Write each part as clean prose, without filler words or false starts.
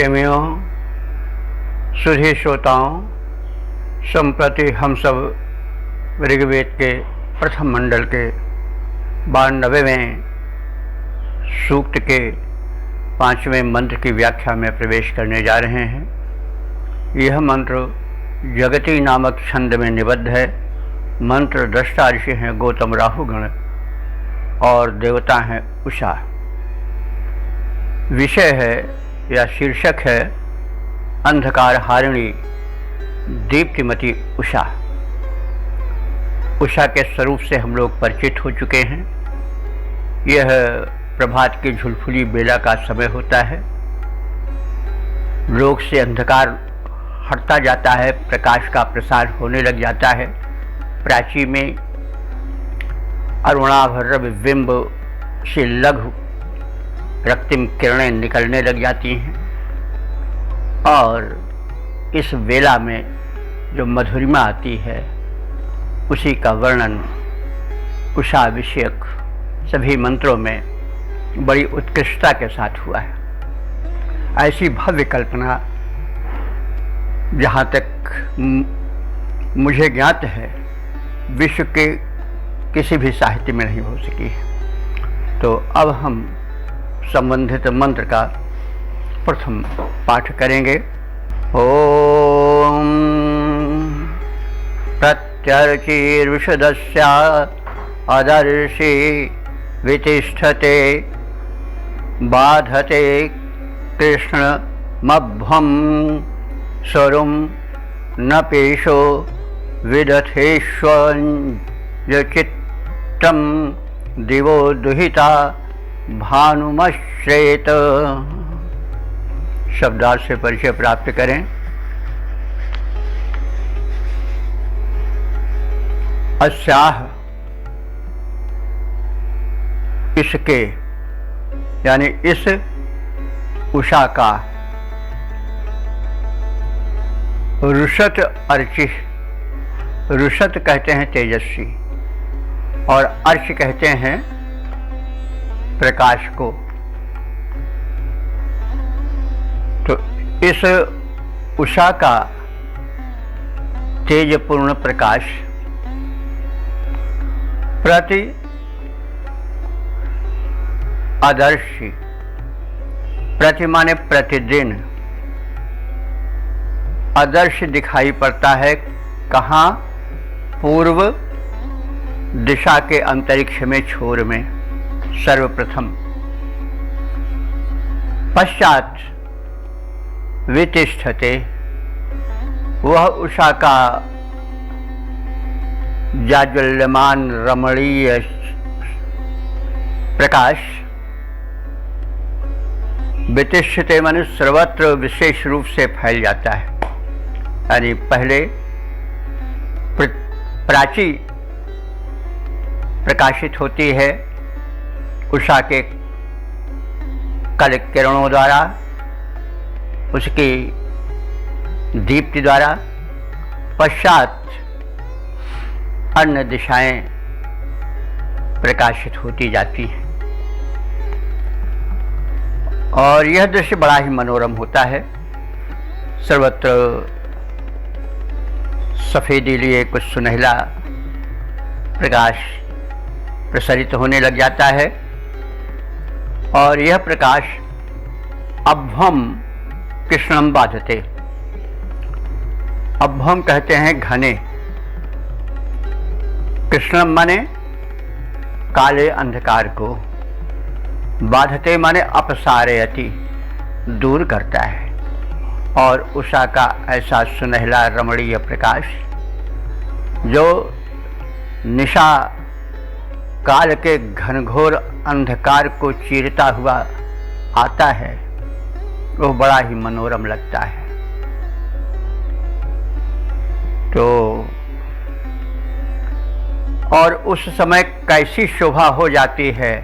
प्रेमियों, सुधी श्रोताओं, संप्रति हम सब ऋग्वेद के प्रथम मंडल के 92वें सूक्त के 5वें मंत्र की व्याख्या में प्रवेश करने जा रहे हैं। यह मंत्र जगती नामक छंद में निबद्ध है। मंत्र दृष्टा ऋषि हैं गौतम राहुगण और देवता हैं उषा। विषय है या शीर्षक है अंधकार हारिणी दीप्तिमती उषा। उषा के स्वरूप से हम लोग परिचित हो चुके हैं। यह प्रभात की झुलफुली बेला का समय होता है। लोक से अंधकार हटता जाता है, प्रकाश का प्रसार होने लग जाता है। प्राची में अरुणाभ बिंब से लघु रक्तिम किरणें निकलने लग जाती हैं और इस वेला में जो मधुरिमा आती है उसी का वर्णन उषा विषयक सभी मंत्रों में बड़ी उत्कृष्टता के साथ हुआ है। ऐसी भव्य कल्पना जहाँ तक मुझे ज्ञात है विश्व के किसी भी साहित्य में नहीं हो सकी है। तो अब हम संबंधित मंत्र का प्रथम पाठ करेंगे। ओम प्रत्यर्चिर्विशदस्या अदर्शि वितिष्ठते बाधते कृष्णमभ्वं स्वरुं न पेशो विदथेष्वचित्तं दिवो दुहिता भानुमश्रेत। शब्दार्थ से परिचय प्राप्त करें। अस्याह इसके यानी इस उषा का, रुषत अर्चि, रुषत कहते हैं तेजस्वी और अर्च कहते हैं प्रकाश को। तो इस उषा का तेजपूर्ण प्रकाश प्रति आदर्शी, प्रति माने प्रतिदिन, आदर्श दिखाई पड़ता है। कहाँ? पूर्व दिशा के अंतरिक्ष में, छोर में सर्वप्रथम। पश्चात वितिष्ठते, वह उषा का जाज्वल्यमान रमणीय प्रकाश, वितिष्ठते माने सर्वत्र विशेष रूप से फैल जाता है। यानी पहले प्राची प्रकाशित होती है उषा के कल किरणों द्वारा, उसकी दीप्ति द्वारा। पश्चात अन्य दिशाएं प्रकाशित होती जाती हैं और यह दृश्य बड़ा ही मनोरम होता है। सर्वत्र सफेदी लिए कुछ सुनहला प्रकाश प्रसरित होने लग जाता है और यह प्रकाश अभ्वम कृष्णम बाधते। अभ्वम कहते हैं घने, कृष्णम माने काले अंधकार को, बाधते माने अपसारयति, दूर करता है। और उषा का ऐसा सुनहला रमणीय प्रकाश जो निशा काल के घनघोर अंधकार को चीरता हुआ आता है, वो बड़ा ही मनोरम लगता है। तो और उस समय कैसी शोभा हो जाती है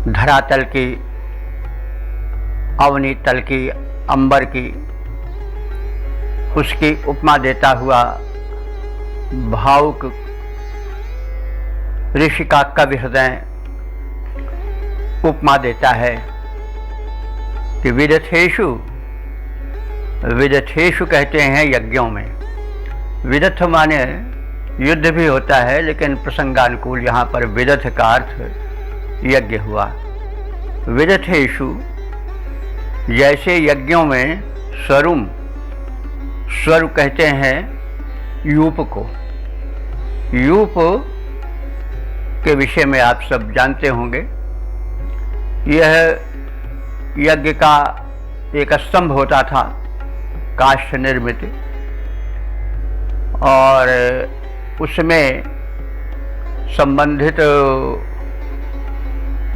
धरातल की, अवनी तल की, अंबर की, उसकी उपमा देता हुआ भावुक ऋषि का कवि हृदय उपमा देता है कि विदथेषु, विदथेषु कहते हैं यज्ञों में। विदथ माने युद्ध भी होता है, लेकिन प्रसंगानुकूल यहाँ पर विदथ का अर्थ यज्ञ हुआ। विदथेषु, जैसे यज्ञों में स्वरुम, स्वरु कहते हैं यूप को। यूप के विषय में आप सब जानते होंगे। यह यज्ञ का एक स्तंभ होता था, काष्ठ निर्मित, और उसमें संबंधित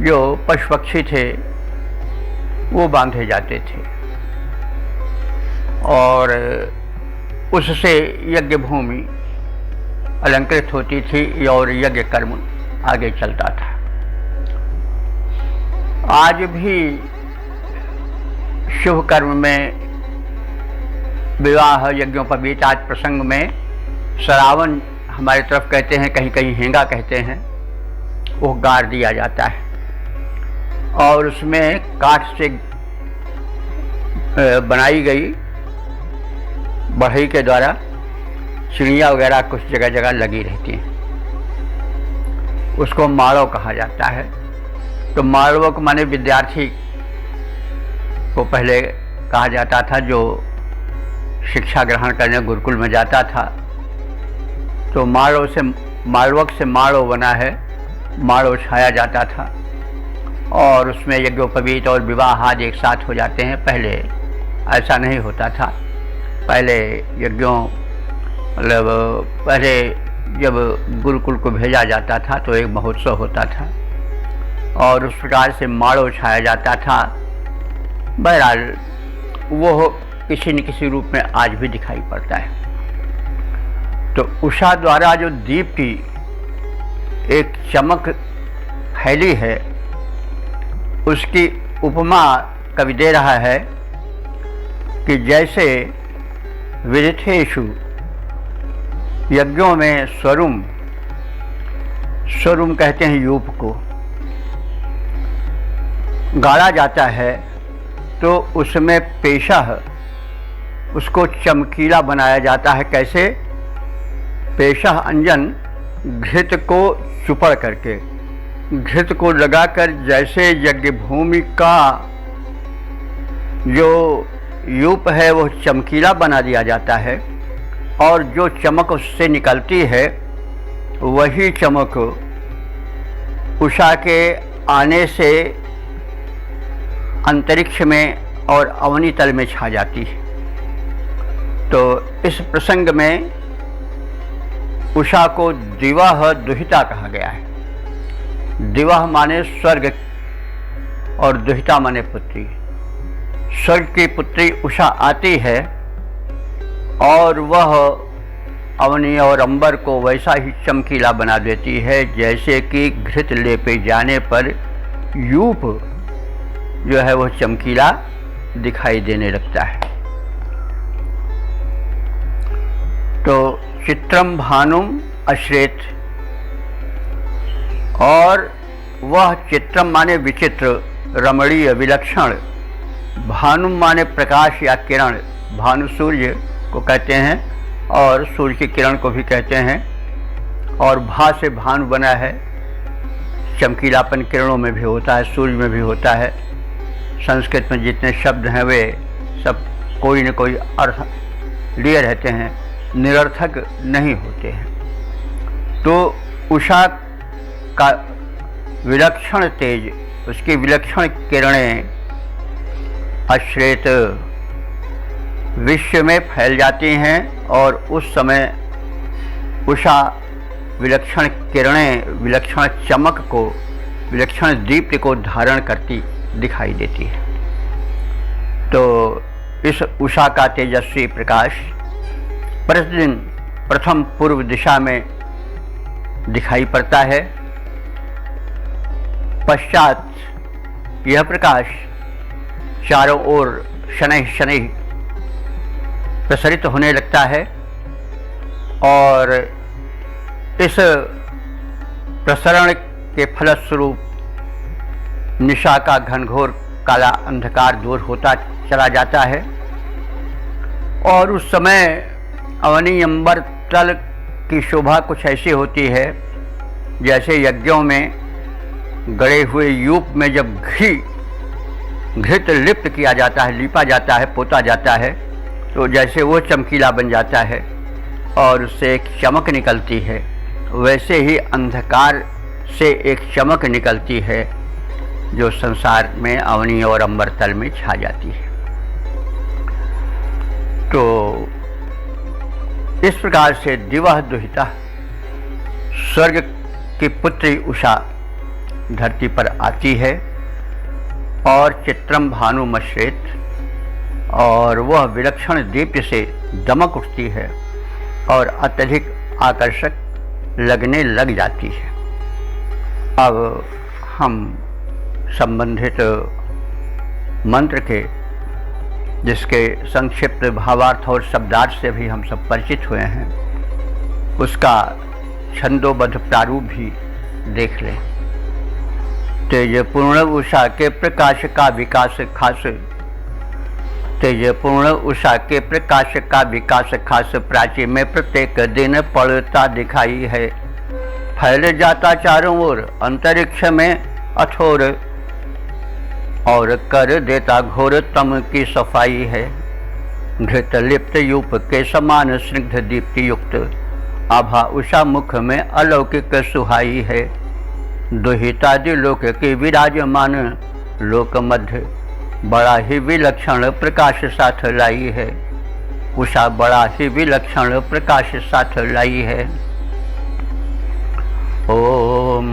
जो पशु पक्षी थे वो बांधे जाते थे, और उससे यज्ञ भूमि अलंकृत होती थी और यज्ञ कर्म आगे चलता था। आज भी शुभ कर्म में, विवाह यज्ञोपवीताज प्रसंग में सरावन हमारी तरफ कहते हैं, कहीं कहीं हेंगा कहते हैं, वो गाड़ दिया जाता है और उसमें काठ से बनाई गई बढ़ई के द्वारा चिड़िया वगैरह कुछ जगह जगह लगी रहती हैं। उसको माड़ो कहा जाता है। तो माड़वो को माने विद्यार्थी को पहले कहा जाता था, जो शिक्षा ग्रहण करने गुरुकुल में जाता था। तो माड़ो से, मालवक से माड़ो बना है, माड़ो छाया जाता था और उसमें यज्ञोपवीत और विवाह आदि एक साथ हो जाते हैं। पहले ऐसा नहीं होता था। पहले यज्ञों, मतलब पहले जब गुरुकुल को भेजा जाता था तो एक महोत्सव होता था और उस प्रकार से माड़ो छाया जाता था। बहरहाल वो किसी न किसी रूप में आज भी दिखाई पड़ता है। तो उषा द्वारा जो दीप की एक चमक फैली है, उसकी उपमा कवि दे रहा है कि जैसे विदिथेषु, यज्ञों में स्वरुम, स्वरुम कहते हैं यूप को, गाड़ा जाता है तो उसमें पेशह, उसको चमकीला बनाया जाता है। कैसे? पेशह अंजन घृत को चुपड़ करके, घृत को लगाकर जैसे यज्ञ भूमि का जो यूप है वो चमकीला बना दिया जाता है और जो चमक उससे निकलती है वही चमक उषा के आने से अंतरिक्ष में और अवनी तल में छा जाती है। तो इस प्रसंग में उषा को दिवह दुहिता कहा गया है। दिवह माने स्वर्ग और दुहिता माने पुत्री। स्वर्ग की पुत्री उषा आती है और वह अवनी और अंबर को वैसा ही चमकीला बना देती है जैसे कि घृत लेपे जाने पर यूप जो है वह चमकीला दिखाई देने लगता है। तो चित्रम भानुम अश्रेत, और वह चित्रम माने विचित्र, रमणीय, विलक्षण, भानुम माने प्रकाश या किरण, भानु सूर्य को कहते हैं और सूर्य की किरण को भी कहते हैं, और भा से भानु बना है। चमकीलापन किरणों में भी होता है, सूर्य में भी होता है। संस्कृत में जितने शब्द हैं वे सब कोई न कोई अर्थ लिए रहते हैं, निरर्थक नहीं होते हैं। तो उषा का विलक्षण तेज, उसकी विलक्षण किरणें अश्रेत विश्व में फैल जाती हैं और उस समय उषा विलक्षण किरणें, विलक्षण चमक को, विलक्षण दीप्ति को धारण करती दिखाई देती है। तो इस उषा का तेजस्वी प्रकाश प्रतिदिन प्रथम पूर्व दिशा में दिखाई पड़ता है। पश्चात यह प्रकाश चारों ओर शनैः शनैः प्रसरित होने लगता है और इस प्रसरण के फलस्वरूप निशा का घनघोर काला अंधकार दूर होता चला जाता है और उस समय अवनी अंबर तल की शोभा कुछ ऐसी होती है जैसे यज्ञों में गड़े हुए यूप में जब घृत लिप्त किया जाता है, लीपा जाता है, पोता जाता है, तो जैसे वो चमकीला बन जाता है और उससे एक चमक निकलती है, वैसे ही अंधकार से एक चमक निकलती है जो संसार में अवनी और अंबर तल में छा जाती है। तो इस प्रकार से दिवह दुहिता, स्वर्ग की पुत्री उषा धरती पर आती है और चित्रम भानु मश्रेत, और वह विलक्षण दीप्ति से दमक उठती है और अत्यधिक आकर्षक लगने लग जाती है। अब हम संबंधित मंत्र के, जिसके संक्षिप्त भावार्थ और शब्दार्थ से भी हम सब परिचित हुए हैं, उसका छंदोबद्ध प्रारूप भी देख लें। तेज पूर्ण उषा के प्रकाश का विकास खास, तेज पूर्ण उषा के प्रकाश का विकास खास प्राची में प्रत्येक दिन पड़ता दिखाई है। फैल जाता चारों ओर अंतरिक्ष में अथोर और कर देता घोर तम की सफाई है। घृत लिप्त यूप के समान स्निग्ध दीप्ति युक्त आभा उषा मुख में अलौकिक सुहाई है। दुहितादि लोक की विराजमान लोक मध्य बड़ा ही विलक्षण प्रकाश साथ लाई है। उषा बड़ा ही विलक्षण प्रकाश साथ लाई है। ओम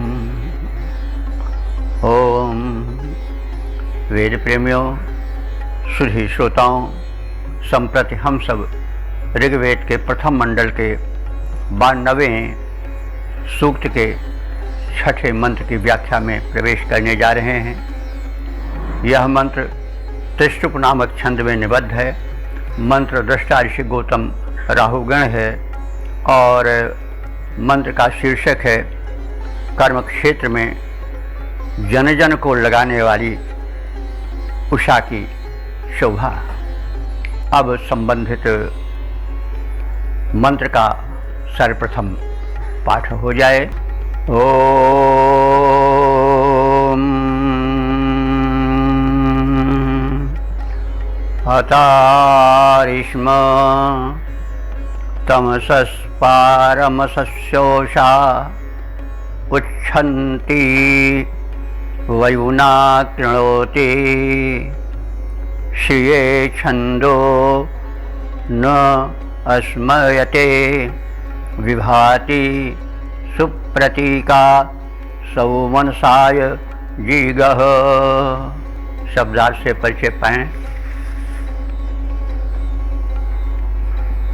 ओम। वेद प्रेमियों, सुधी श्रोताओं, संप्रति हम सब ऋग्वेद के प्रथम मंडल के 92वें सूक्त के 6ठे मंत्र की व्याख्या में प्रवेश करने जा रहे हैं। यह मंत्र त्रिष्टुप नामक छंद में निबद्ध है। मंत्र दृष्टा ऋषि गौतम राहुगण है और मंत्र का शीर्षक है कर्म क्षेत्र में जन जन को लगाने वाली उषा की शोभा। अब संबंधित मंत्र का सर्वप्रथम पाठ हो जाए। ओम हतारिष्म तमसस्पारमसस्योषा उच्छन्ति वयुना कृणोति श्रिये छन्दो न अस्मयते विभाति सुप्रतीका सौमनसाय जीगः। शब्दार्थ से परिचय पाएं।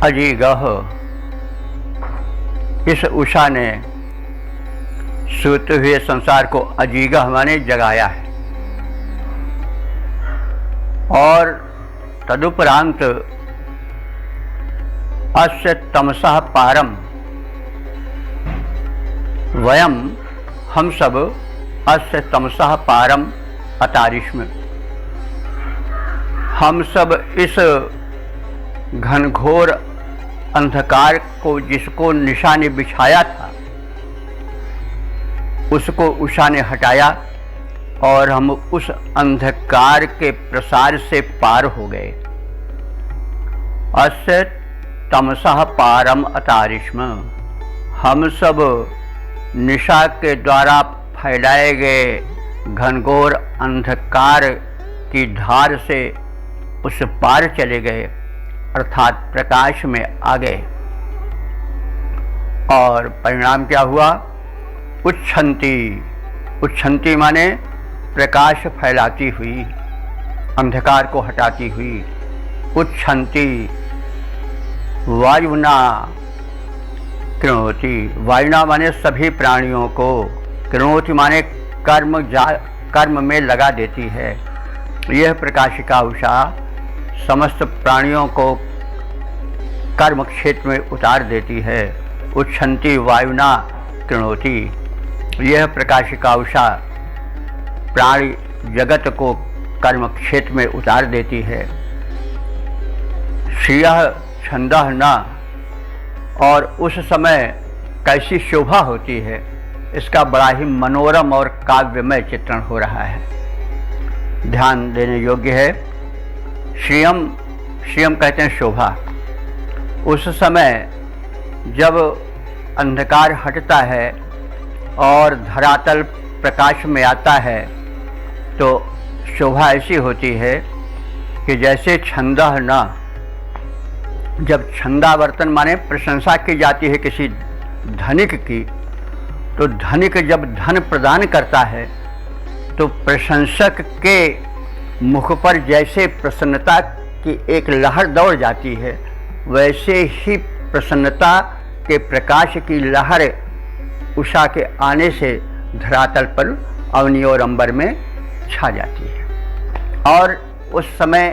अजीगः, इस उषा ने सोते हुए संसार को अजीगह माने जगाया है और तदुपरांत अस्य तमसः पारम, वयम हम सब अस्य तमसः पारम अतारिष्म, हम सब इस घनघोर अंधकार को जिसको निशा ने बिछाया था उसको उषा ने हटाया और हम उस अंधकार के प्रसार से पार हो गए। अस्य तमसः पारम अतारिष्म, हम सब निशा के द्वारा फैलाए गए घनघोर अंधकार की धार से उस पार चले गए, अर्थात प्रकाश में आ गए। और परिणाम क्या हुआ? उच्छन्ति, उच्छन्ति माने प्रकाश फैलाती हुई, अंधकार को हटाती हुई। उच्छन्ति वायुना कृणोति, वायुना माने सभी प्राणियों को, कृणोति माने कर्म में लगा देती है। यह प्रकाशिका उषा समस्त प्राणियों को कर्म क्षेत्र में उतार देती है। उच्छन्ति वायुना कृणोति, यह प्रकाशिका उषा प्राणी जगत को कर्म क्षेत्र में उतार देती है। श्रियः छंदः न, और उस समय कैसी शोभा होती है, इसका बड़ा ही मनोरम और काव्यमय चित्रण हो रहा है, ध्यान देने योग्य है। श्रियम, श्रियम कहते हैं शोभा। उस समय जब अंधकार हटता है और धरातल प्रकाश में आता है तो शोभा ऐसी होती है कि जैसे छंदः न, जब छंदावर्तन माने प्रशंसा की जाती है किसी धनिक की, तो धनिक जब धन प्रदान करता है तो प्रशंसक के मुख पर जैसे प्रसन्नता की एक लहर दौड़ जाती है, वैसे ही प्रसन्नता के प्रकाश की लहर उषा के आने से धरातल पर, अवनी और अंबर में छा जाती है। और उस समय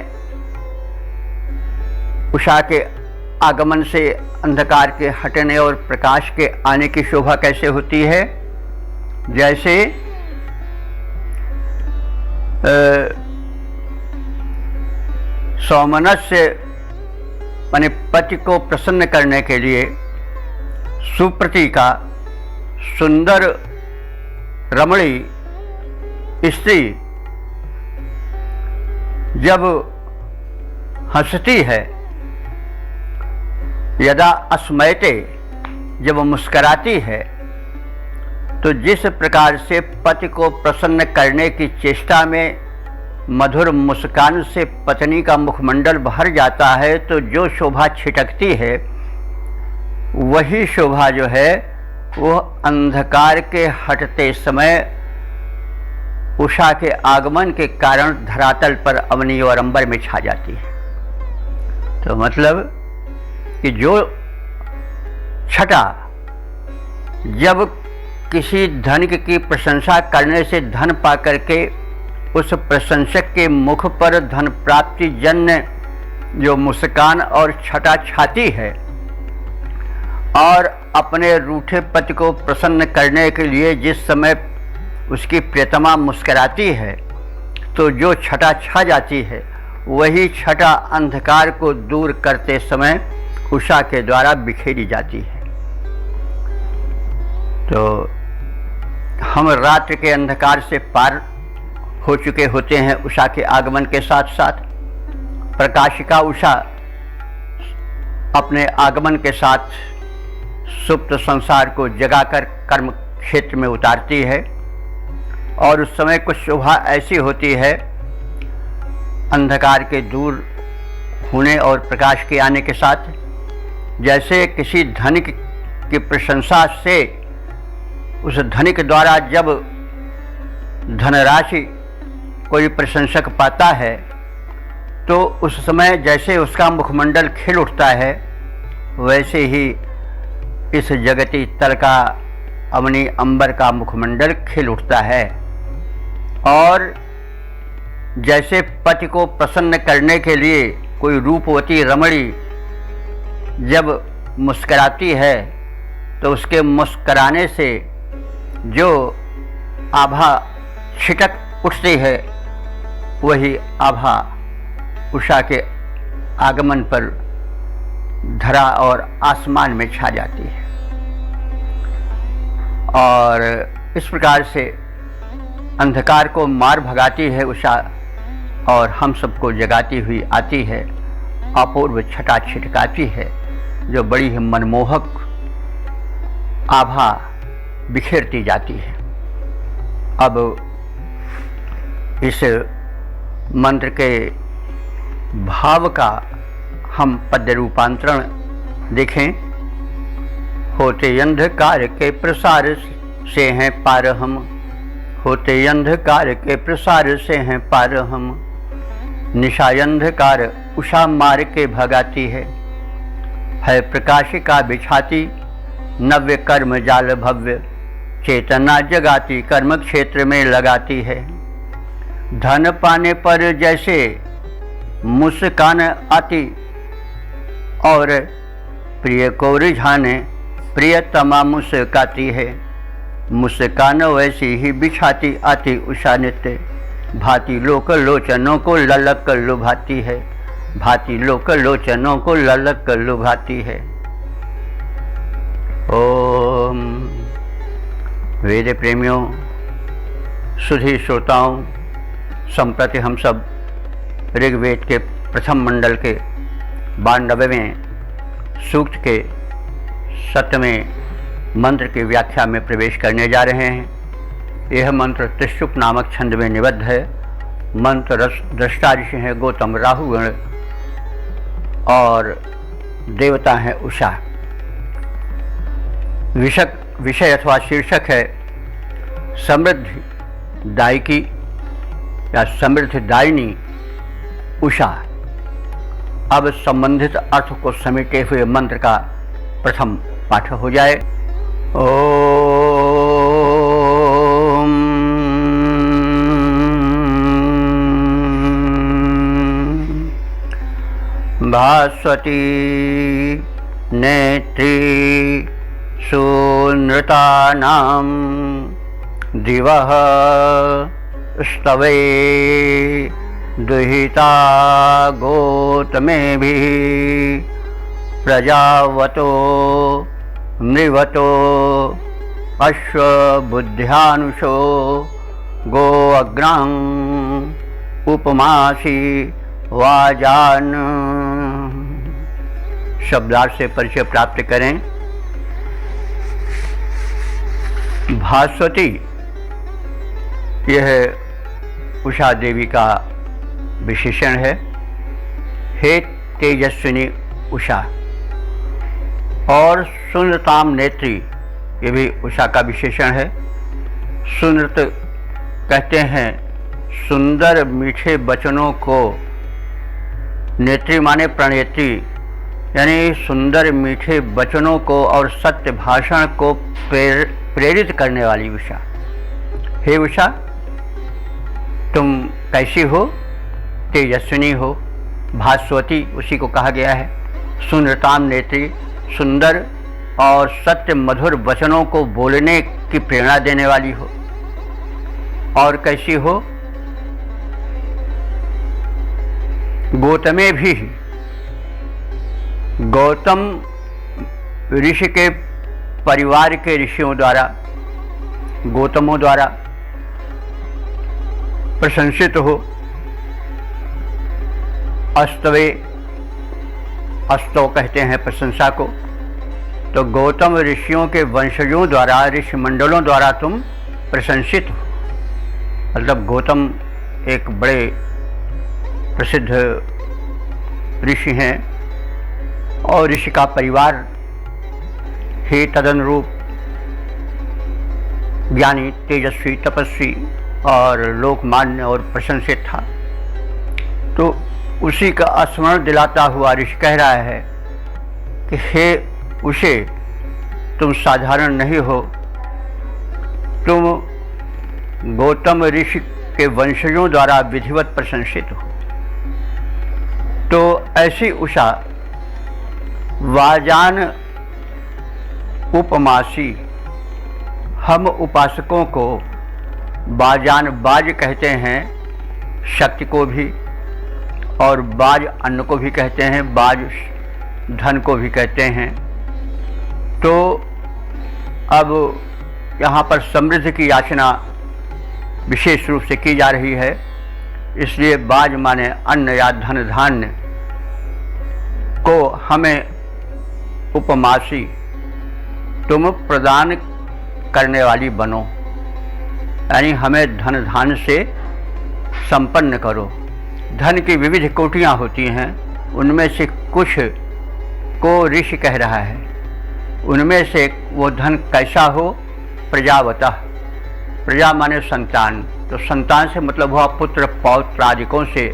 उषा के आगमन से अंधकार के हटने और प्रकाश के आने की शोभा कैसे होती है, जैसे सौमनस्य माने पति को प्रसन्न करने के लिए सुप्रति का सुंदर रमणी स्त्री जब हंसती है, यदा अस्मयते, जब मुस्कराती है, तो जिस प्रकार से पति को प्रसन्न करने की चेष्टा में मधुर मुस्कान से पत्नी का मुखमंडल भर जाता है, तो जो शोभा छिटकती है वही शोभा जो है वह अंधकार के हटते समय उषा के आगमन के कारण धरातल पर, अवनी और अंबर में छा जाती है। तो मतलब कि जो छटा जब किसी धनिक की प्रशंसा करने से धन पा करके उस प्रशंसक के मुख पर धन प्राप्ति जन्य जो मुस्कान और छटा छाती है, और अपने रूठे पति को प्रसन्न करने के लिए जिस समय उसकी प्रियतमा मुस्कराती है, तो जो छटा छा जाती है वही छटा अंधकार को दूर करते समय उषा के द्वारा बिखेरी जाती है। तो हम रात्रि के अंधकार से पार हो चुके होते हैं उषा के आगमन के साथ साथ। प्रकाशिका उषा अपने आगमन के साथ सुप्त संसार को जगाकर कर्म क्षेत्र में उतारती है, और उस समय कुछ शोभा ऐसी होती है अंधकार के दूर होने और प्रकाश के आने के साथ, जैसे किसी धनिक की प्रशंसा से उस धनिक द्वारा जब धनराशि कोई प्रशंसक पाता है तो उस समय जैसे उसका मुखमंडल खिल उठता है, वैसे ही इस जगती तल का, अवनी अंबर का मुखमंडल खिल उठता है। और जैसे पति को प्रसन्न करने के लिए कोई रूपवती रमणी जब मुस्कराती है तो उसके मुस्कराने से जो आभा छिटक उठती है, वही आभा उषा के आगमन पर धरा और आसमान में छा जाती है। और इस प्रकार से अंधकार को मार भगाती है उषा, और हम सबको जगाती हुई आती है, अपूर्व छटा छिटकाती है, जो बड़ी ही मनमोहक आभा बिखेरती जाती है। अब इस मंत्र के भाव का हम पद्य रूपांतरण देखें। होते अंधकार के प्रसार से हैं पार हम, होते अंधकार के प्रसार से हैं पार हम, निशा अंधकार उषा मार के भगाती है प्रकाशिका बिछाती, नव्य कर्म जाल भव्य चेतना जगाती, कर्म क्षेत्र में लगाती है। धन पाने पर जैसे मुस्कान आती, और प्रिय को रिझाने प्रियतमा मुस्काती है, मुस्कान वैसी ही बिछाती आती उषा नित्य, भांति लोक लोचनों को ललक लुभाती है, भांति लोक लोचनों को ललक लुभाती है। ओम। वेद प्रेमियों, सुधी श्रोताओं, संप्रति हम सब ऋग्वेद के प्रथम मंडल के 92वें सूक्त के 7वें मंत्र की व्याख्या में प्रवेश करने जा रहे हैं। यह मंत्र त्रिशुप नामक छंद में निबद्ध है। मंत्र दृष्टा ऋषि हैं गौतम राहुगण और देवता हैं उषा। विषय अथवा शीर्षक है समृद्धि दायिकी या समृद्धि दायिनी उषा। अब संबंधित अर्थ को समेटे हुए मंत्र का प्रथम पाठ हो जाए। ओम। भास्वती नेत्री सुनृतानां दिवः स्तवे दुहिता गोतमेभिः प्रजावतो मृवतो अश्वबुद्ध्यानुषो गो अग्रां उपमासी वाजान। शब्दार्थ से परिचय प्राप्त करें। भास्वती यह उषा देवी का विशेषण है। हे तेजस्विनी उषा। और सुनृताम नेत्री ये भी उषा का विशेषण है। सुनृत कहते हैं सुंदर मीठे वचनों को, नेत्री माने प्रणेत्री, यानी सुंदर मीठे वचनों को और सत्य भाषण को प्रेरित करने वाली उषा। हे उषा, तुम कैसी हो? तेजस्विनी हो। भास्वती उसी को कहा गया है। सुनृताम नेत्री, सुंदर और सत्य मधुर वचनों को बोलने की प्रेरणा देने वाली हो। और कैसी हो? गौतमे भी, गौतम ऋषि के परिवार के ऋषियों द्वारा, गौतमों द्वारा प्रशंसित हो। अस्तवे, अस्तव कहते हैं प्रशंसा को। तो गौतम ऋषियों के वंशजों द्वारा, ऋषि मंडलों द्वारा तुम प्रशंसित हो। मतलब गौतम एक बड़े प्रसिद्ध ऋषि हैं और ऋषि का परिवार ही तदनुरूप ज्ञानी, तेजस्वी, तपस्वी और लोकमान्य और प्रशंसित था। तो उसी का स्मरण दिलाता हुआ ऋषि कह रहा है कि हे उषे, तुम साधारण नहीं हो। तुम गौतम ऋषि के वंशजों द्वारा विधिवत प्रशंसित हो। तो ऐसी उषा वाजान उपमासी, हम उपासकों को बाजान, बाज कहते हैं शक्ति को भी, और बाज अन्न को भी कहते हैं, बाज धन को भी कहते हैं। तो अब यहाँ पर समृद्धि की याचना विशेष रूप से की जा रही है। इसलिए बाज माने अन्न या धन धान्य को हमें उपमासी, तुम प्रदान करने वाली बनो, यानी हमें धन धान्य से संपन्न करो। धन की विविध कोटियाँ होती हैं, उनमें से कुछ को ऋषि कह रहा है। उनमें से वो धन कैसा हो? प्रजावतः, प्रजा माने संतान, तो संतान से मतलब हुआ पुत्र पौत्र आदिकों से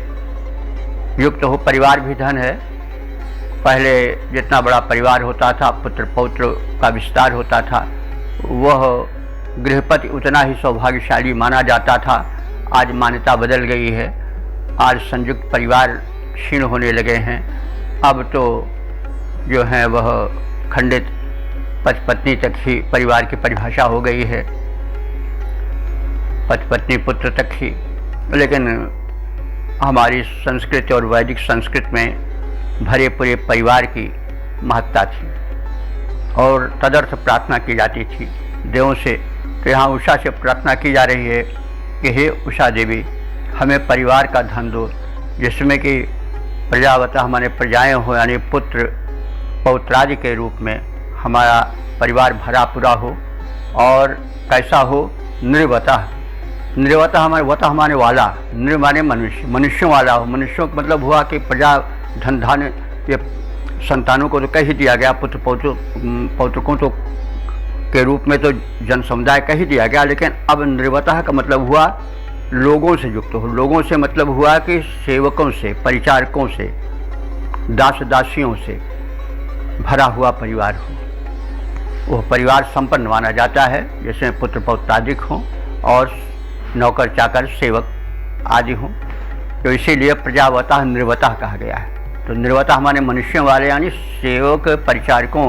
युक्त हो। परिवार भी धन है। पहले जितना बड़ा परिवार होता था, पुत्र पौत्र का विस्तार होता था, वह गृहपति उतना ही सौभाग्यशाली माना जाता था। आज मान्यता बदल गई है। आज संयुक्त परिवार क्षीण होने लगे हैं। अब तो जो है वह खंडित पति पत्नी तक ही परिवार की परिभाषा हो गई है, पति पत्नी पुत्र तक ही। लेकिन हमारी संस्कृत और वैदिक संस्कृत में भरे पूरे परिवार की महत्ता थी और तदर्थ प्रार्थना की जाती थी देवों से। तो यहाँ उषा से प्रार्थना की जा रही है कि हे उषा देवी, हमें परिवार का धन दो, जिसमें कि प्रजावता हमारे प्रजाएँ हो, यानी पुत्र पौत्रादि के रूप में हमारा परिवार भरा पूरा हो। और कैसा हो? निर्वतः। निर्वतः हमारे वतः हमारे वाला, नृ माने मनुष्य, मनुष्यों वाला हो। मनुष्यों का मतलब हुआ कि प्रजा धन धान ये संतानों को तो कह ही दिया गया, पुत्र पौत्रकों तो के रूप में तो जन समुदाय कह ही दिया गया, लेकिन अब निर्वतः का मतलब हुआ लोगों से युक्त हो। लोगों से मतलब हुआ कि सेवकों से, परिचारकों से, दास दासियों से भरा हुआ परिवार हो। वह परिवार संपन्न माना जाता है जिसमें पुत्र पौत्रादिक हों और नौकर चाकर सेवक आदि हों। तो इसीलिए प्रजावतः निर्वतः कहा गया है। तो निर्वतः माने मनुष्यों वाले, यानी सेवक परिचारकों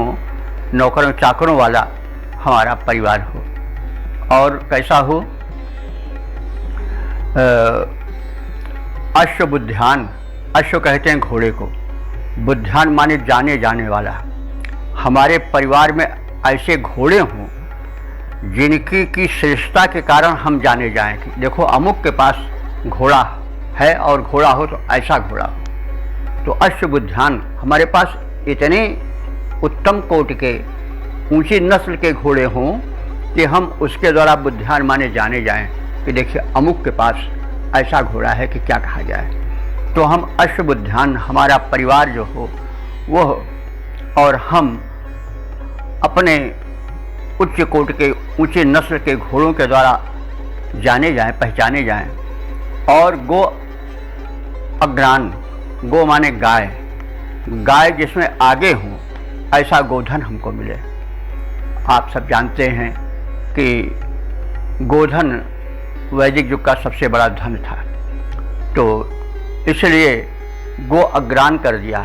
नौकरों चाकरों वाला हमारा परिवार हो। और कैसा हो? अश्व बुद्ध्यान, अश्व कहते हैं घोड़े को, बुद्ध्यान माने जाने जाने वाला। हमारे परिवार में ऐसे घोड़े हों जिनकी की श्रेष्ठता के कारण हम जाने जाएं कि देखो अमुक के पास घोड़ा है, और घोड़ा हो तो ऐसा घोड़ा हो। तो अश्व बुद्ध्यान, हमारे पास इतने उत्तम कोटि के ऊंची नस्ल के घोड़े हों कि हम उसके द्वारा बुद्ध्यान माने जाने जाएं कि देखिए अमुक के पास ऐसा घोड़ा है कि क्या कहा जाए। तो हम अश्व बुद्ध्यान, हमारा परिवार जो हो वह और हम अपने उच्च कोटि के ऊंचे नस्ल के घोड़ों के द्वारा जाने जाएं, पहचाने जाएं। और गो अग्रान, गो माने गाय, गाय जिसमें आगे हों ऐसा गोधन हमको मिले। आप सब जानते हैं कि गोधन वैदिक युग का सबसे बड़ा धन था, तो इसलिए गो अग्रान कर दिया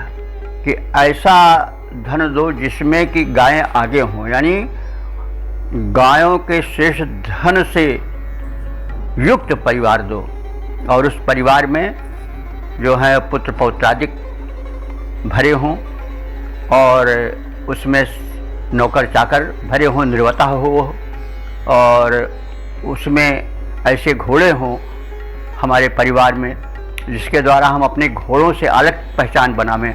कि ऐसा धन दो जिसमें कि गायें आगे हों, यानी गायों के श्रेष्ठ धन से युक्त परिवार दो। और उस परिवार में जो है पुत्र पौत्रादिक भरे हों और उसमें नौकर चाकर भरे हों, निर्वतः हो, और उसमें ऐसे घोड़े हों हमारे परिवार में जिसके द्वारा हम अपने घोड़ों से अलग पहचान बनावें।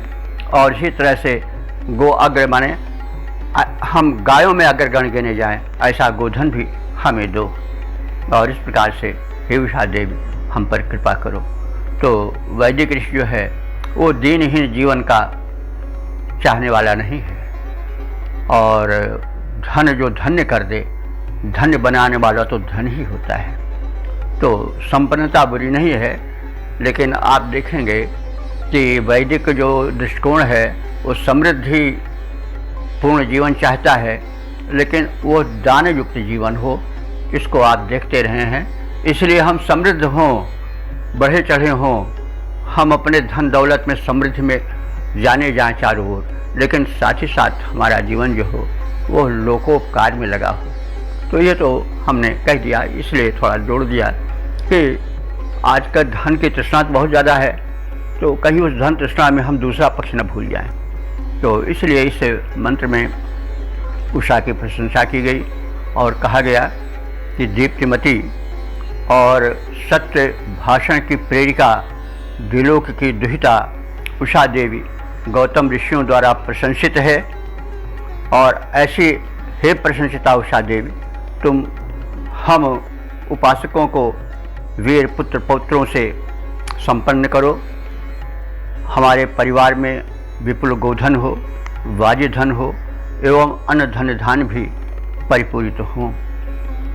और इसी तरह से गो अग्र माने हम गायों में अग्रगण गिने जाएं, ऐसा गोधन भी हमें दो। और इस प्रकार से हे उषा देवी हम पर कृपा करो। तो वैदिक ऋषि जो है वो दीनहीन जीवन का चाहने वाला नहीं है, और धन जो धन्य कर दे, धन्य बनाने वाला तो धन ही होता है। तो संपन्नता बुरी नहीं है, लेकिन आप देखेंगे कि वैदिक जो दृष्टिकोण है वो समृद्धि पूर्ण जीवन चाहता है, लेकिन वो दान युक्त जीवन हो, इसको आप देखते रहे हैं। इसलिए हम समृद्ध हों, बढ़े चढ़े हों, हम अपने धन दौलत में समृद्धि में जाने जाएं चारों ओर, लेकिन साथ ही साथ हमारा जीवन जो हो वो लोकोपकार में लगा हो। तो ये तो हमने कह दिया, इसलिए थोड़ा जोड़ दिया कि आज का धन की तृष्णा बहुत ज़्यादा है, तो कहीं उस धन तृष्णा में हम दूसरा पक्ष न भूल जाएं। तो इसलिए इस मंत्र में उषा की प्रशंसा की गई और कहा गया कि दीप्तिमती और सत्य भाषण की प्रेरिका, द्विलोक की दुहिता उषा देवी गौतम ऋषियों द्वारा प्रशंसित है। और ऐसी हे प्रशंसिता उषा देवी, तुम हम उपासकों को वीर पुत्र पौत्रों से संपन्न करो। हमारे परिवार में विपुल गोधन हो, वाज्य धन हो एवं अन्य धन धान भी परिपूरित हों।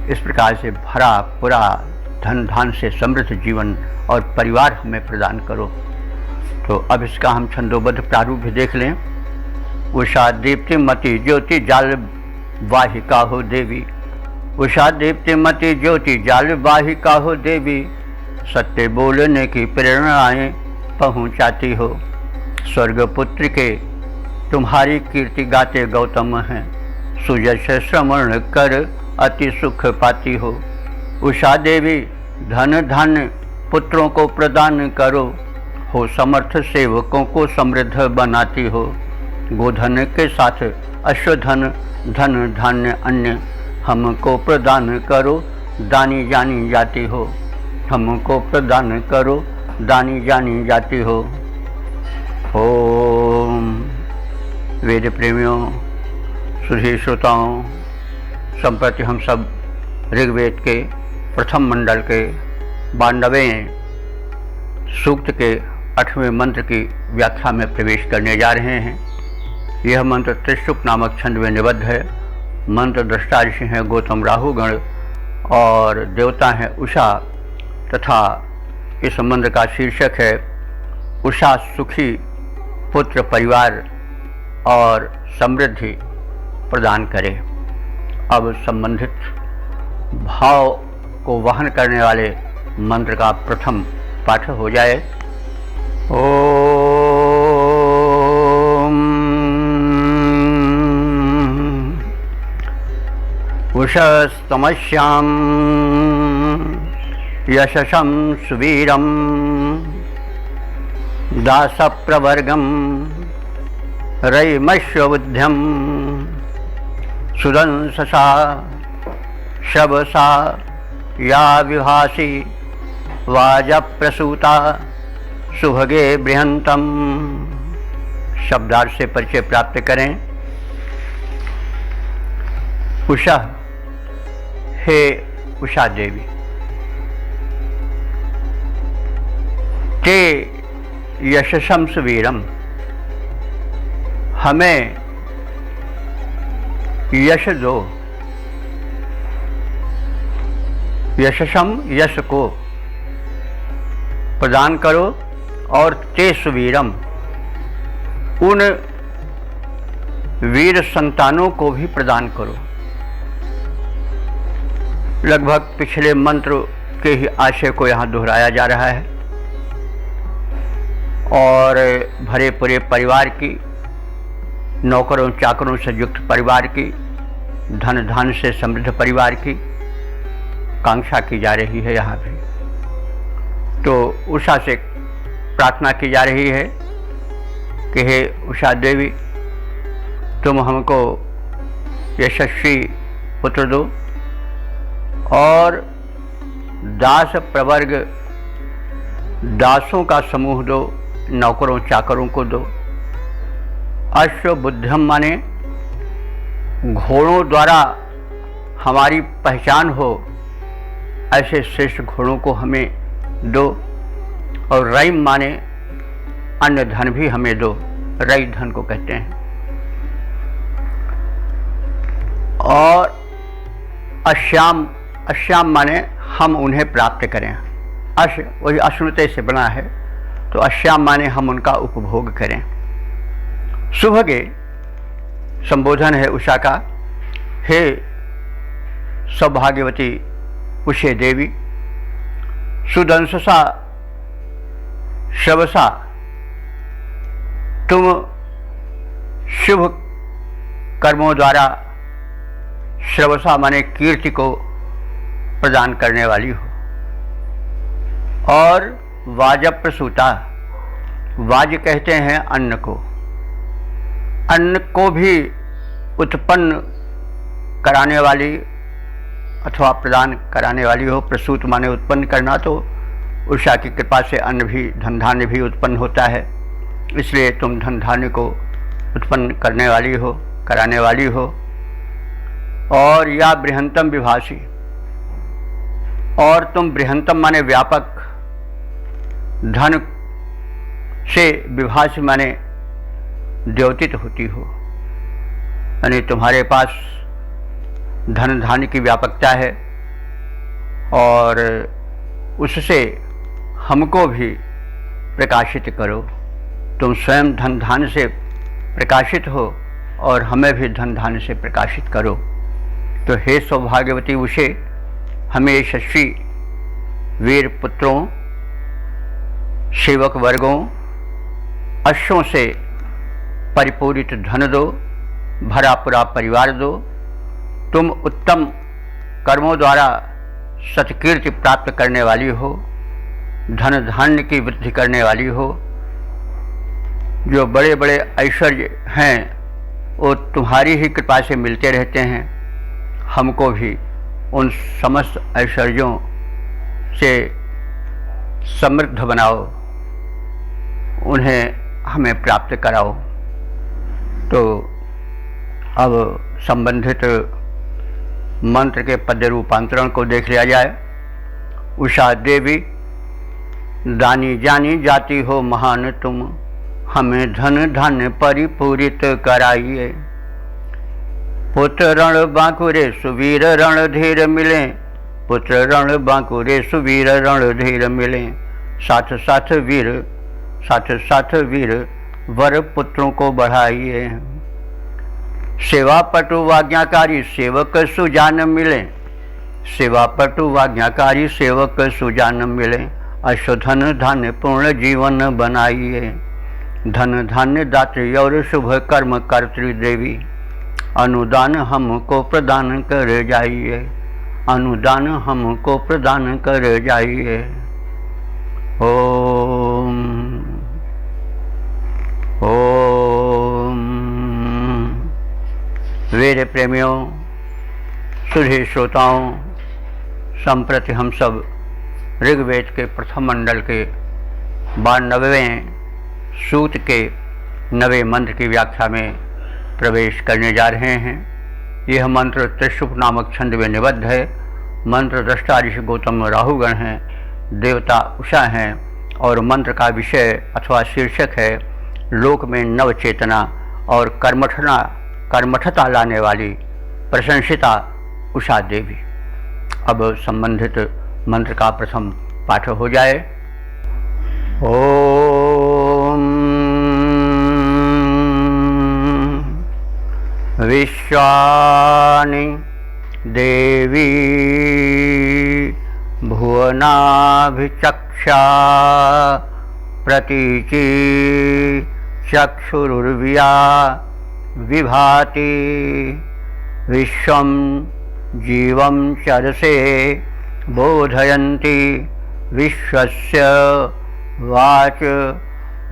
इस प्रकार से भरा पूरा धन धान से समृद्ध जीवन और परिवार हमें प्रदान करो। तो अब इसका हम छंदोबद्ध प्रारूप भी देख लें। उषा दीप्ति मति ज्योति जाल वाहिका हो देवी, उषा दीप्ति मति ज्योति जाल वाहिका हो देवी, सत्य बोलने की प्रेरणाएं पहुँचाती हो। स्वर्ग पुत्र के तुम्हारी कीर्ति गाते गौतम हैं, सुयश श्रवण कर अति सुख पाती हो। उषा देवी धन धन पुत्रों को प्रदान करो, हो समर्थ सेवकों को समृद्ध बनाती हो। गोधन के साथ अश्वधन, धन धान्य अन्य हमको प्रदान करो, दानी जानी जाती हो। हमको प्रदान करो, दानी जानी जाती हो। ओम। वेद प्रेमियों, सुधी श्रोताओं, संप्रति हम सब ऋग्वेद के प्रथम मंडल के 92वें सूक्त के 8वें मंत्र की व्याख्या में प्रवेश करने जा रहे हैं। यह मंत्र त्रिशुक नामक छंद में निबद्ध है। मंत्र दृष्टा ऋषि हैं गौतम राहुगण और देवता हैं उषा, तथा इस मंत्र का शीर्षक है उषा सुखी पुत्र परिवार और समृद्धि प्रदान करे। अब संबंधित भाव को वहन करने वाले मंत्र का प्रथम पाठ हो जाए। ओम। उषस्तमस्यां यशसं सुवीरं दासप्रवर्गं रयिमश्वबुद्ध्यं सुदंससा शबसा या विभासी वाजप्रसूता सुभगे बृहंतम। शब्दार्थ से परिचय प्राप्त करें। उषा, हे उषा देवी, ते यशसं सुवीरम, हमें यश दो। यशसम, यश को प्रदान करो, और ते सुवीरम, उन वीर संतानों को भी प्रदान करो। लगभग पिछले मंत्र के ही आशय को यहाँ दोहराया जा रहा है। और भरे पूरे परिवार की, नौकरों चाकरों से युक्त परिवार की, धन धान से समृद्ध परिवार की कांक्षा की जा रही है। यहाँ भी तो उषा से प्रार्थना की जा रही है कि हे उषा देवी, तुम हमको यशस्वी पुत्र दो और दास प्रवर्ग, दासों का समूह दो, नौकरों चाकरों को दो। अश्वबुद्धम माने घोड़ों द्वारा हमारी पहचान हो, ऐसे श्रेष्ठ घोड़ों को हमें दो। और रईम माने अन्य धन भी हमें दो, रई धन को कहते हैं। और अश्याम, अश्याम माने हम उन्हें प्राप्त करें। अश वही अश्नुते से बना है, तो अश्याम माने हम उनका उपभोग करें। सुभगे संबोधन है उषा का। हे सौभाग्यवती उषे देवी, सुदंससा शवसा, तुम शुभ कर्मों द्वारा, श्रवसा माने कीर्ति को प्रदान करने वाली हो। और वाजप्रसूता, वाज कहते हैं अन्न को, अन्न को भी उत्पन्न कराने वाली अथवा प्रदान कराने वाली हो। प्रसूत माने उत्पन्न करना, तो उषा की कृपा से अन्न भी, धन धान्य भी उत्पन्न होता है। इसलिए तुम धन धान्य को उत्पन्न करने वाली हो, कराने वाली हो। और या बृहंतम विभासी, और तुम बृहंतम माने व्यापक, धन से विभासी माने द्योतित होती हो, यानी तुम्हारे पास धन धान्य की व्यापकता है और उससे हमको भी प्रकाशित करो। तुम स्वयं धन धान्य से प्रकाशित हो और हमें भी धन धान्य से प्रकाशित करो। तो हे सौभाग्यवती उषे, हमें यशस्वी वीर पुत्रों, सेवक वर्गों, अश्वों से परिपूरित धन दो, भरा पूरा परिवार दो। तुम उत्तम कर्मों द्वारा सत्कीर्ति प्राप्त करने वाली हो धन धान्य की वृद्धि करने वाली हो। जो बड़े बड़े ऐश्वर्य हैं वो तुम्हारी ही कृपा से मिलते रहते हैं। हमको भी उन समस्त ऐश्वर्यों से समृद्ध बनाओ, उन्हें हमें प्राप्त कराओ। तो अब संबंधित मंत्र के पद्य रूपांतरण को देख लिया जाए। उषा देवी दानी जानी जाती हो महान तुम, हमें धन धान्य परिपूरित कराइए। पुत्र रण बांकुरे सुवीर रण धीर मिले, पुत्र रण बांकुरे सुवीर रण धीर मिले। साथ साथ वीर साथ साथ वीर वर पुत्रों को बढ़ाइए। सेवा पटु वाज्ञाकारी सेवक सुजान मिले, सेवा पटु वाज्ञाकारी सेवक सुजान मिले। अशुधन धान्य पूर्ण जीवन बनाइए। धन धान्य दात्री और शुभ कर्म कर्त्री देवी, अनुदान हमको प्रदान कर जाइए, अनुदान हमको प्रदान कर जाइए। ओम ओम। वेद प्रेमियों, सुधी श्रोताओं, संप्रति हम सब ऋग्वेद के प्रथम मंडल के 92वें सूक्त के 9वें मंत्र की व्याख्या में प्रवेश करने जा रहे हैं। यह मंत्र त्रिशुभ नामक छंद में निबद्ध है। मंत्र दृष्टा ऋषि गौतम राहुगण हैं, देवता उषा हैं और मंत्र का विषय अथवा शीर्षक है लोक में नव चेतना और कर्मठता लाने वाली प्रशंसिता उषा देवी। अब संबंधित मंत्र का प्रथम पाठ हो जाए। ओम विश्वानि देवी भुवनाभिचक्षा प्रतीचि चक्षुरुर्व्या विभाति। विश्वं जीवं चरसे बोधयन्ति, विश्वस्य वाच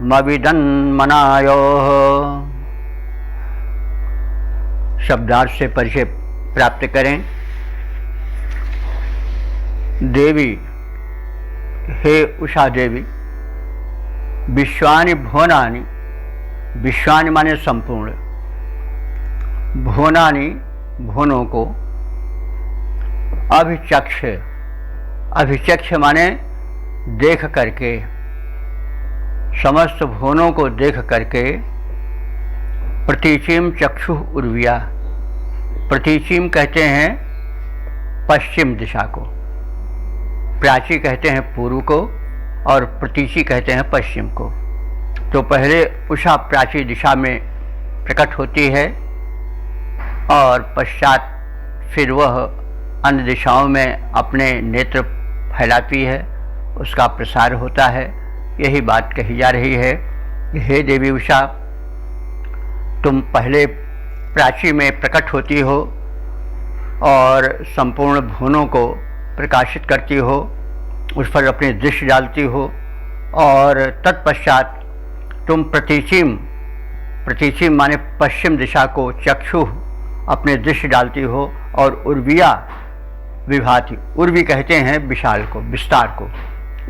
मविदन्मनायोः। शब्दार्थ से परिचय प्राप्त करें। देवी, हे उषा देवी, विश्वानि भुवनानि, विश्वानि माने संपूर्ण, भुवनानि भुवनों को, अभिचक्ष, अभिचक्ष माने देख करके, समस्त भुवनों को देख करके। प्रतीचीम चक्षु उर्विया, प्रतीचीम कहते हैं पश्चिम दिशा को, प्राची कहते हैं पूर्व को और प्रतीची कहते हैं पश्चिम को। तो पहले उषा प्राची दिशा में प्रकट होती है और पश्चात फिर वह अन्य दिशाओं में अपने नेत्र फैलाती है, उसका प्रसार होता है। यही बात कही जा रही है। हे देवी उषा, तुम पहले प्राची में प्रकट होती हो और संपूर्ण भुवनों को प्रकाशित करती हो, उस पर अपनी दृष्टि डालती हो और तत्पश्चात तुम प्रतीचीम, प्रतीचीम माने पश्चिम दिशा को चक्षु अपने दृष्टि डालती हो और उर्विया विभाति, उर्वी कहते हैं विशाल को, विस्तार को।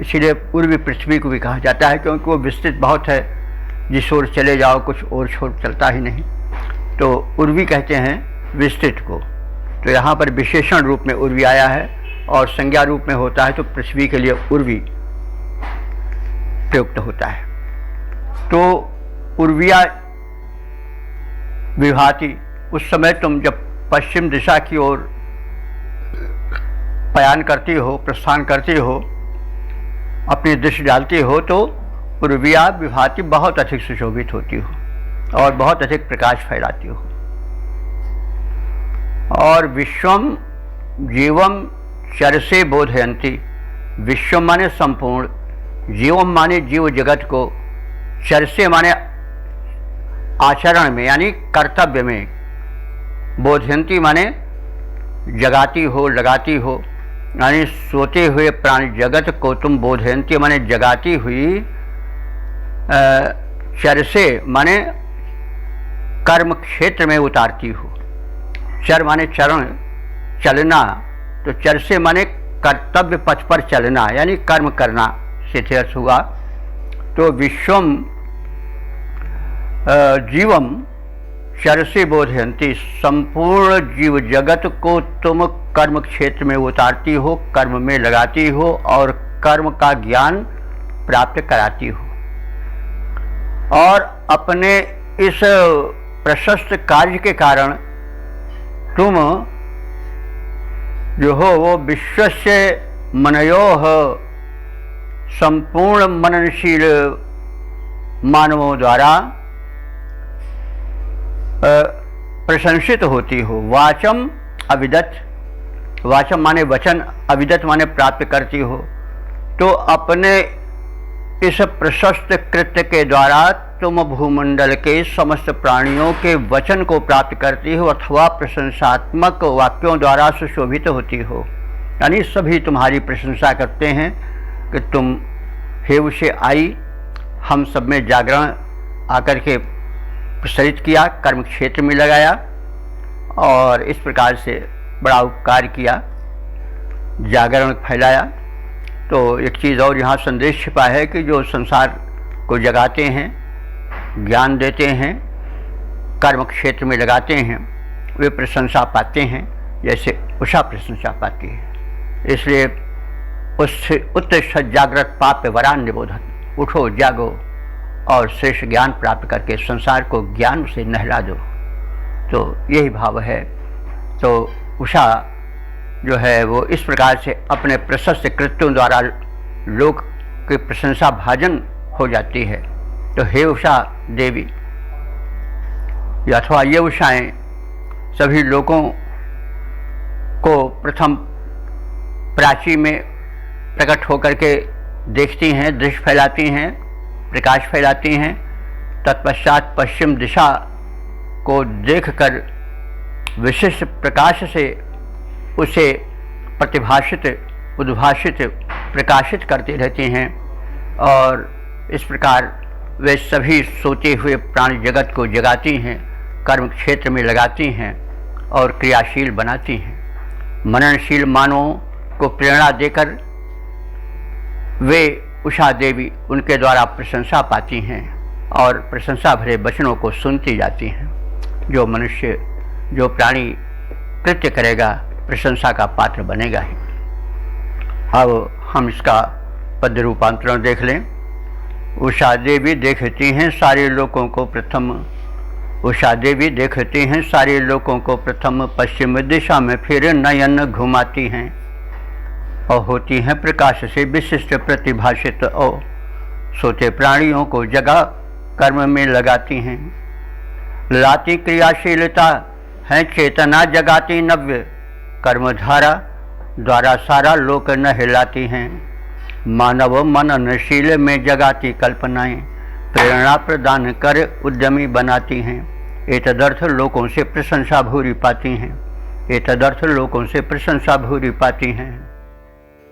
इसीलिए उर्वी पृथ्वी को भी कहा जाता है क्योंकि वो विस्तृत बहुत है, जिस ओर चले जाओ कुछ और छोड़ चलता ही नहीं। तो उर्वी कहते हैं विस्तृत को। तो यहाँ पर विशेषण रूप में उर्वी आया है और संज्ञा रूप में होता है तो पृथ्वी के लिए उर्वी प्रयुक्त होता है। तो उर्विया विभाति, उस समय तुम जब पश्चिम दिशा की ओर पयान करती हो, प्रस्थान करती हो, अपनी दृष्टि डालती हो, तो उर्विया विभाति बहुत अधिक सुशोभित होती हो और बहुत अधिक प्रकाश फैलाती हो। और विश्वम जीवम चरसे बोधयंती, विश्वम माने संपूर्ण, जीवम माने जीव जगत को, चरसे माने आचरण में यानी कर्तव्य में, बोधयंती माने जगाती हो, लगाती हो, यानी सोते हुए प्राणी जगत को तुम बोधयंती माने जगाती हुई चर से माने कर्म क्षेत्र में उतारती हो। चर माने चरण, चलना, तो चर से माने कर्तव्य पथ पर चलना यानी कर्म करना से अर्थ हुआ। तो विश्वम जीवम चर से बोधयंती, संपूर्ण जीव जगत को तुम कर्म क्षेत्र में उतारती हो, कर्म में लगाती हो और कर्म का ज्ञान प्राप्त कराती हो। और अपने इस प्रशस्त कार्य के कारण तुम जो हो वो विश्वस्य मनयोः, संपूर्ण मननशील मानवों द्वारा प्रशंसित होती हो। वाचम अविदत, वाचम माने वचन, अविदत माने प्राप्त करती हो। तो अपने इस प्रशस्त कृत्य के द्वारा तुम भूमंडल के समस्त प्राणियों के वचन को प्राप्त करती हो अथवा प्रशंसात्मक वाक्यों द्वारा सुशोभित होती हो। यानी सभी तुम्हारी प्रशंसा करते हैं कि तुम हेव से आई, हम सब में जागरण आकर के प्रसारित किया, कर्म क्षेत्र में लगाया और इस प्रकार से बड़ा उपकार किया, जागरण फैलाया। तो एक चीज़ और यहाँ संदेश छिपा है कि जो संसार को जगाते हैं, ज्ञान देते हैं, कर्म क्षेत्र में लगाते हैं, वे प्रशंसा पाते हैं जैसे उषा प्रशंसा पाती है। इसलिए उससे उत्तिष्ठ जागृत पाप वरान निबोधन, उठो जागो और श्रेष्ठ ज्ञान प्राप्त करके संसार को ज्ञान से नहला दो। तो यही भाव है। तो उषा जो है वो इस प्रकार से अपने प्रशस्त कृत्यों द्वारा लोक की प्रशंसा भाजन हो जाती है। तो हे उषा देवी अथवा ये उषाएँ सभी लोगों को प्रथम प्राची में प्रकट होकर के देखती हैं, दृश्य फैलाती हैं, प्रकाश फैलाती हैं। तत्पश्चात पश्चिम दिशा को देखकर विशिष्ट प्रकाश से उसे प्रतिभाषित, उद्भाषित, प्रकाशित करती रहती हैं और इस प्रकार वे सभी सोते हुए प्राणी जगत को जगाती हैं, कर्म क्षेत्र में लगाती हैं और क्रियाशील बनाती हैं। मननशील मानवों को प्रेरणा देकर वे उषा देवी उनके द्वारा प्रशंसा पाती हैं और प्रशंसा भरे वचनों को सुनती जाती हैं। जो मनुष्य, जो प्राणी कृत्य करेगा प्रशंसा का पात्र बनेगा ही। अब हम इसका पद रूपांतरण देख लें। उषा देवी देखती हैं सारे लोगों को प्रथम, उषा देवी देखती हैं सारे लोगों को प्रथम, पश्चिम दिशा में फिर नयन घुमाती हैं और होती हैं प्रकाश से विशिष्ट प्रतिभाषित और सोते प्राणियों को जगा कर्म में लगाती हैं। लाती क्रियाशीलता है चेतना जगाती नव्य, कर्मधारा द्वारा सारा लोक न हिलाती हैं। मानव मननशील में जगाती कल्पनाएं प्रेरणा प्रदान कर उद्यमी बनाती हैं। एतदर्थ लोगों से प्रशंसा भूरी पाती हैं, एतदर्थ लोगों से प्रशंसा भूरी पाती हैं।